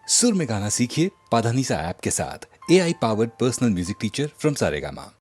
सुर में गाना सीखिए पाधानीसा ऐप के साथ। AI powered personal music teacher from Saregama.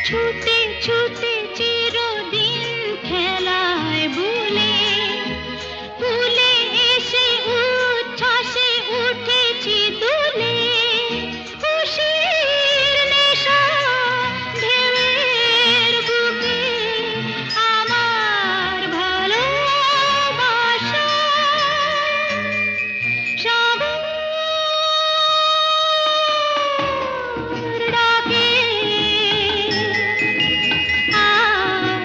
ছুটে ছুটে চিরদিন খেলায় বুলে ভুলে এসে উচ্ছ্বাসে উঠেছি দুলে খুশির নেশা ঢেউয়ের বুকে আমার ভালোবাসা সাগর ডাকে আয়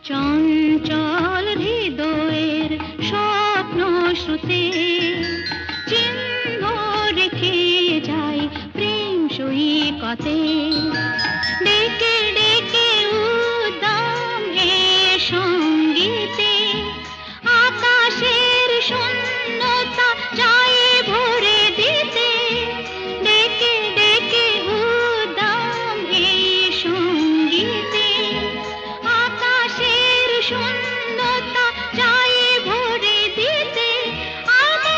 চঞ্চল হৃদয়ের স্বপ্ন শ্রুতে চিহ্ন রেখে যাই প্রেম সৈকতে ডেকে ডেকে উদ্দাম এ সঙ্গীতে আকাশের শূন্যতা চাই ভরে দিতে ডেকে ডেকে উদ্দাম এ সঙ্গীতে আকাশের শূন্যতা চাই ভরে দিতে আমার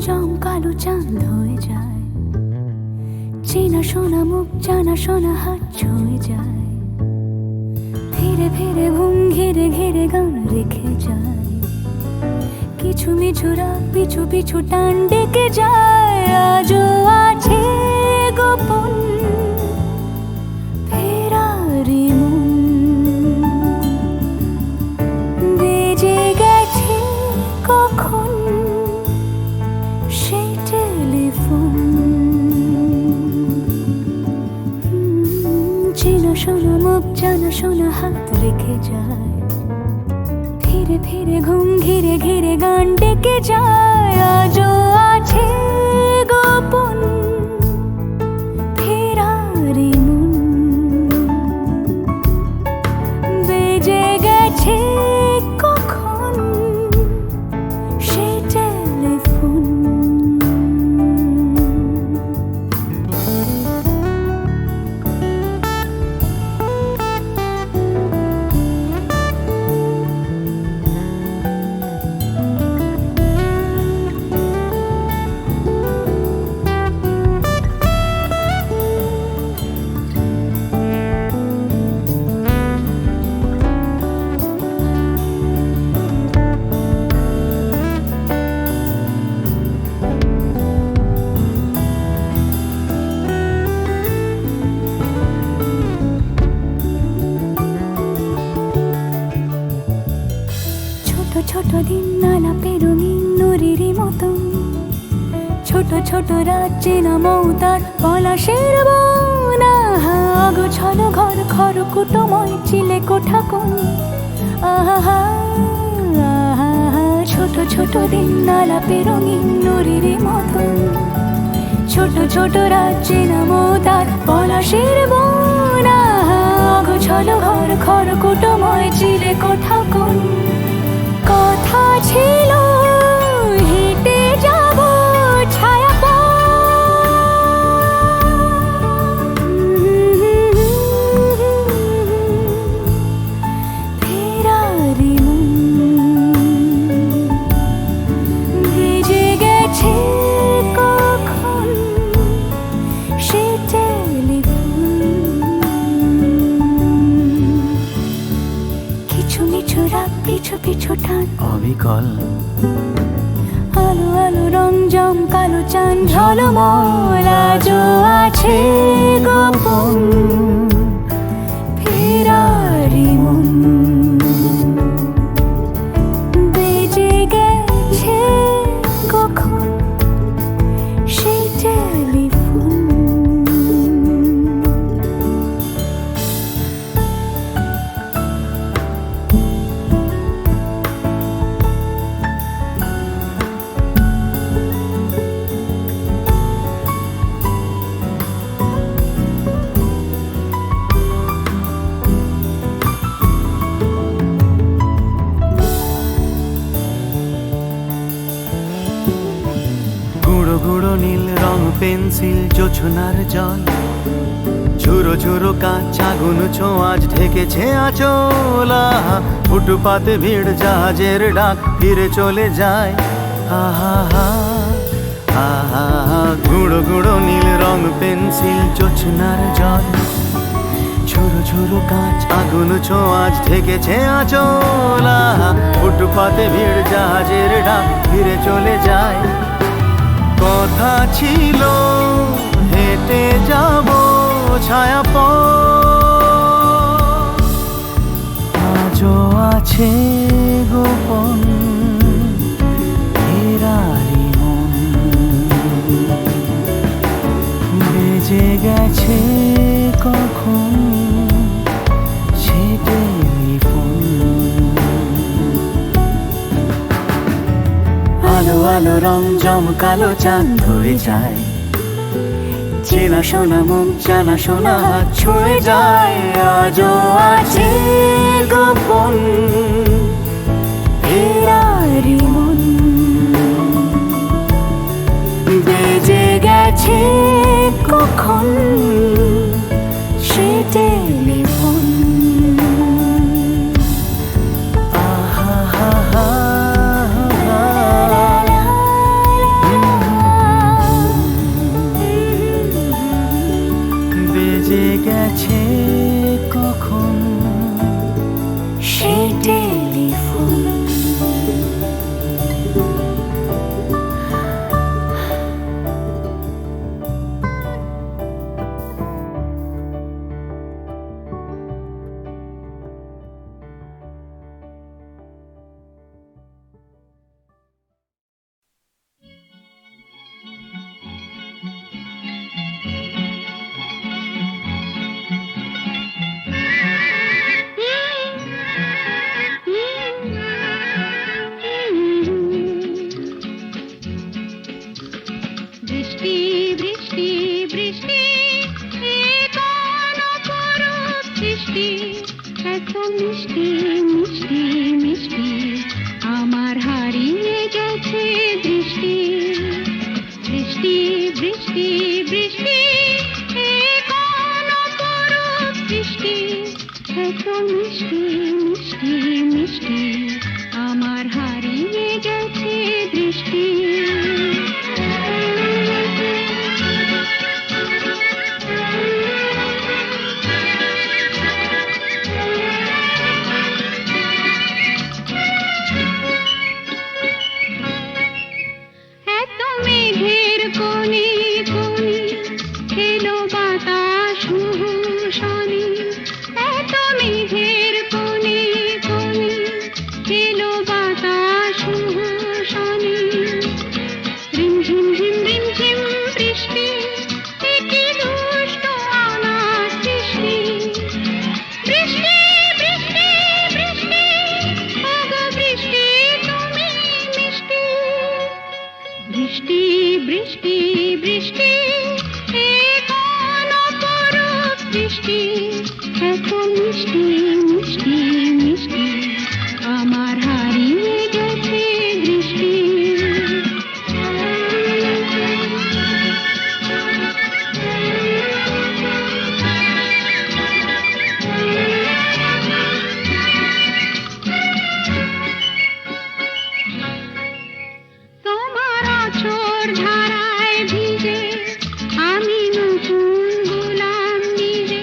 রঞ্জম কালো চাঁদ হয়ে যায়, চেনা শোনা মুখ জানা শোনা হাত ছুঁয়ে যায়, ফিরে ফিরে ঘুম ঘিরে ঘিরে গান রেখে যায়, কিছু মিছু রাত পিছু পিছু টান ডেকে যায়। আজও আছে গোপন ফেরারি মন, বেজে গেছে কখন সেই টেলিফোন। চেনা শোনা মুখ জানা শোনা হাত রেখে যায়, ফিরে ফিরে ঘুম ঘিরে ঘিরে গান ডেকে যায়। আজও আছে গোপন ফেরারি মন, বেজে গেছে কখন সেই টেলিফোন। ছোট দিন আলাপে রঙিন নুরির মতন, ছোট ছোট রাজ্যে নামও তার পলাশের বন। অগোছালো ঘর খড়কুটোময় চিলে কোঠা কোন, আহা আহা। ছোট ছোট দিন আলাপে রঙিন নুরির মতন, ছোট ছোট রাজ্যে নামও তার পলাশের বন। অগোছালো ঘর খড়কুটোময় চিলে কোঠা কোন, কথা ছিল হেঁটে যাব ছায়া ফেরারি মন, ভেজে গেছে কখন সে টেলিফোন। কিছু মিছু রাত পিছু পিছু টান অবিকল আলো আলো রঞ্জম কালো চাঁদ ঝলমল। আজও আছে গোপন ফেরারি মন, বেজে গেছে কখন সেই টেলিফোন। গুঁড়ো গুঁড়ো নীল রং পেন্সিল জোছনার জল, ঝুরো ঝুরো কাঁচ আগুন ছোঁয়াজ ঢেকেছে আচলা। ফুটপাতে ভিড় জাহাজের ডাক ফিরে চলে যায়, আহা হা আহা। গুঁড়ো গুঁড়ো নীল রং পেন্সিল জোছনার জল, ঝুরো ঝুরো কাঁচ আগুন ছোঁয়াজ ঢেকেছে আচলা। ফুটপাতে ভিড় জাহাজের ডাক ফিরে চলে যায়, কথা ছিল হেঁটে যাব ছায়া আজও আছে গোপন ফেরারি মন, বেজে গেছে কখন সে টেলিফোন। আলো আলো রং জমকালো চাঁদ হয়ে যায়, চেনা শোনা মুখ জানা শোনা হাত ছুঁয়ে যায়। আজও আছে গোপন ফেরারি মন, বেজে গেছে কখন সে টেলিফোন। আহা হা হা হা। মিষ্টি মিষ্টি মিষ্টি আমার হারিয়ে গেছে দৃষ্টি বৃষ্টি বৃষ্টি বৃষ্টি এ কোন অপরূপ বৃষ্টি এত মিষ্টি মিষ্টি মিষ্টি আমার হারিয়ে গেছে দৃষ্টি এত মেঘের কোণে কোণে এলো বাতাস শনি এত মেঘের কোণে কোণে এলো বাতাস শনি রিমঝিম ঝিম রিমঝিম বৃষ্টি একই দুষ্ট অনাথ সৃষ্টি বৃষ্টি বৃষ্টি বৃষ্টি ওগো বৃষ্টি তুমি মিষ্টি বৃষ্টি বৃষ্টি বৃষ্টি এ কোন অপরূপ বৃষ্টি এত মিষ্টি মিষ্টি মিষ্টি আমার হারিয়ে গেছে দৃষ্টি তোমার আঁচড় ধারায় ভিজে আমি নতুন গোলাম নিজে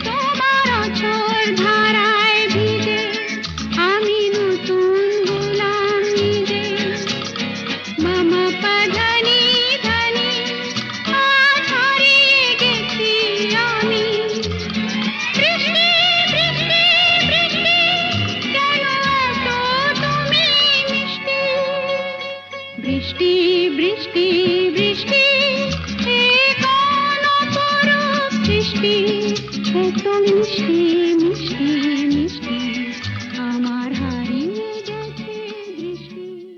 তোমার আঁচড় ধারায় ভিজে আমি নতুন গোলাম নিজে মামা পাধানি ধানি আজ হারিয়ে গেছি আমি বৃষ্টি বৃষ্টি বৃষ্টি কেন এত তুমি মিষ্টি বৃষ্টি বৃষ্টি বৃষ্টি এ কোন অপরূপ বৃষ্টি এত মিষ্টি মিষ্টি মিষ্টি আমার হারিয়ে গেছে দৃষ্টি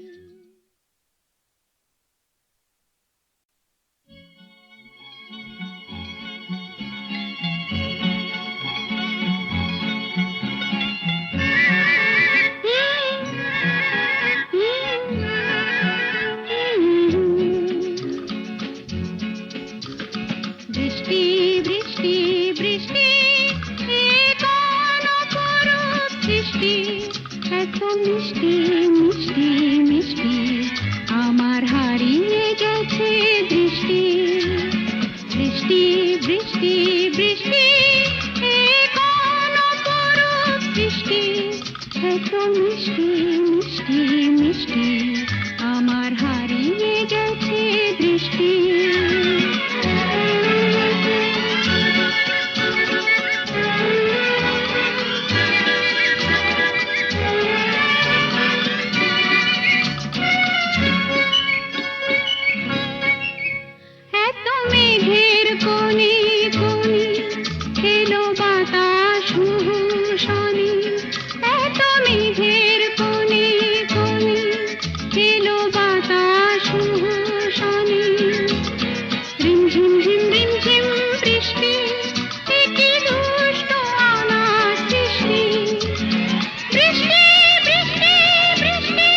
বৃষ্টি বৃষ্টি বৃষ্টি এ কোন অপরূপ বৃষ্টি এত মিষ্টি মিষ্টি মিষ্টি আমার হারিয়ে গেছে দৃষ্টি বৃষ্টি বৃষ্টি বৃষ্টি এ কোন অপরূপ বৃষ্টি এত মিষ্টি মিষ্টি মিষ্টি আমার হারিয়ে গেছে দৃষ্টি এত মেঘের কোণে কোণে এলো বাতাস শনি এত মেঘের কোণে কোণে এলো বাতাস শনি রিমঝিম ঝিম রিমঝিম বৃষ্টি একই দুষ্ট অনাথ সৃষ্টি বৃষ্টি বৃষ্টি বৃষ্টি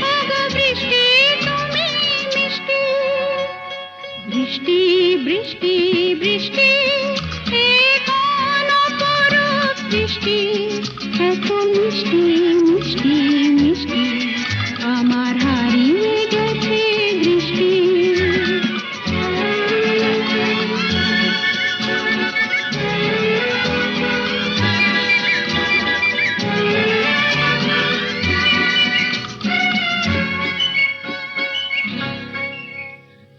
ওগো বৃষ্টি তুমি মিষ্টি বৃষ্টি বৃষ্টি বৃষ্টি এ কোন অপরূপ বৃষ্টি এত মিষ্টি মিষ্টি মিষ্টি আমার হারিয়ে গেছে দৃষ্টি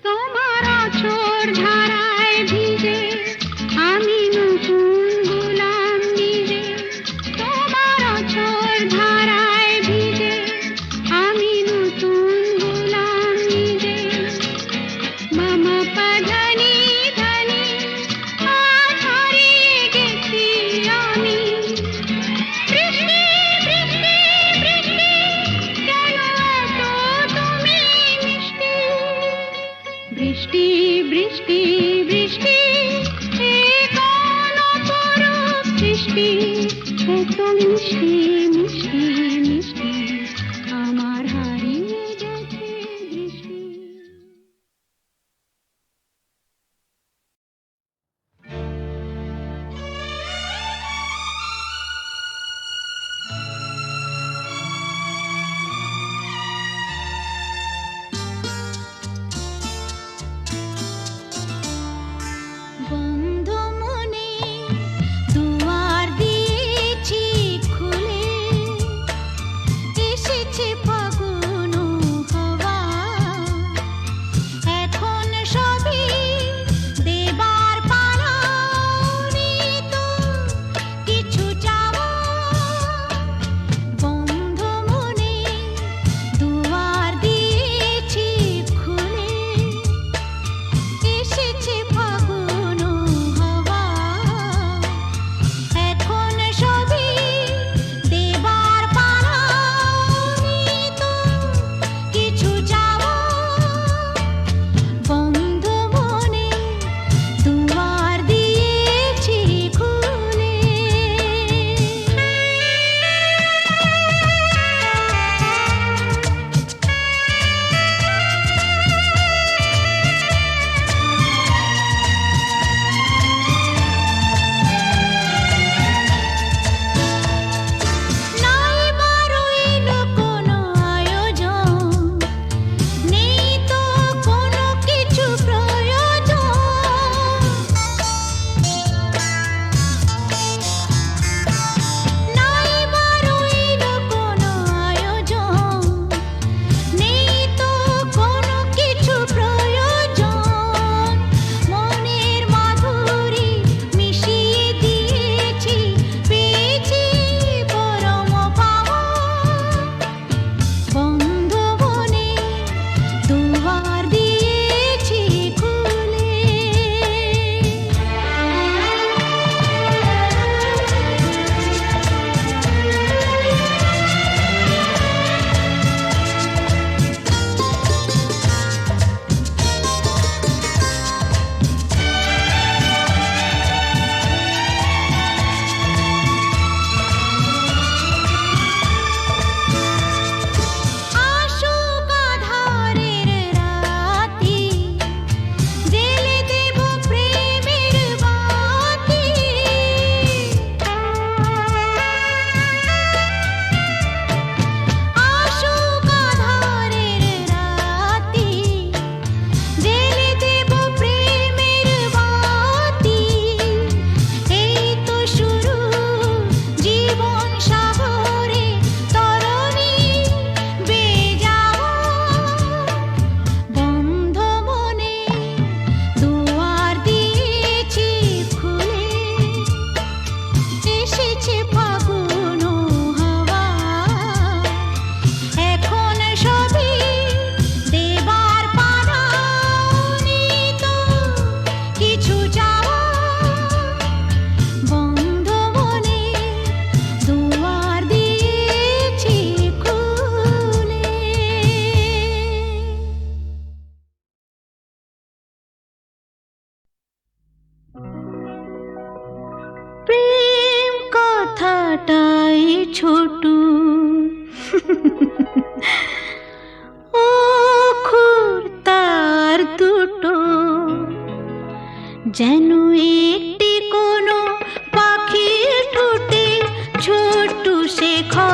তোমার আঁচড় ধারায় ভিজে আমি নতুন গোলাম নিজে তোমার আঁচড় ধারায় ভিজে এত মিষ্টি মিষ্টি মিষ্টি আমার হারিয়ে গেছে দৃষ্টি। বন্ধ মনে দুয়ার দিয়েছি খুলে, এসেছে ফাগুন হাওয়া, এখন সবই দেবার পালা, নেই তো কিছু চাওয়া। বন্ধ মনে দুয়ার দিয়েছি খুলে, এসেছে ফাগুন হাওয়া, এখন সবই দেবার পালা, নেই তো কিছু চাওয়া। বন্ধ মনে দুয়ার দিয়েছি খুলে। নাই বারইল কোনো আয়োজন, নেই তো কোনো কিছু প্রয়োজন। নাই বারইল কোনো আয়োজন, নেই তো কোনো কিছু প্রয়োজন। মনের মাধুরী মিশিয়ে দিয়েছি, পেয়েছি পরম পাওয়া। বন্ধ মনে দুয়ার দিয়েছি খুলে। আসুক আঁধারের রাতি, জ্বেলে দেব প্রেমের বাতি। আসুক আঁধারের রাতি, জ্বেলে দেব প্রেমের বাতি। এই তো শুরু জীবন সাগরে তরণী বেয়ে যাওয়া। বন্ধ মনে দুয়ার দিয়েছি খুলে, এসেছে ফাগুন হাওয়া, এখন সবই দেবার পালা, নেই তো কিছু চাওয়া। বন্ধ মনে দুয়ার দিয়েছি খুলে। প্রেম কথাটাই ছোট, অক্ষর তার দুটো, যেন একটি কোনো পাখির ঠোঁটে ছোট্ট শেখা।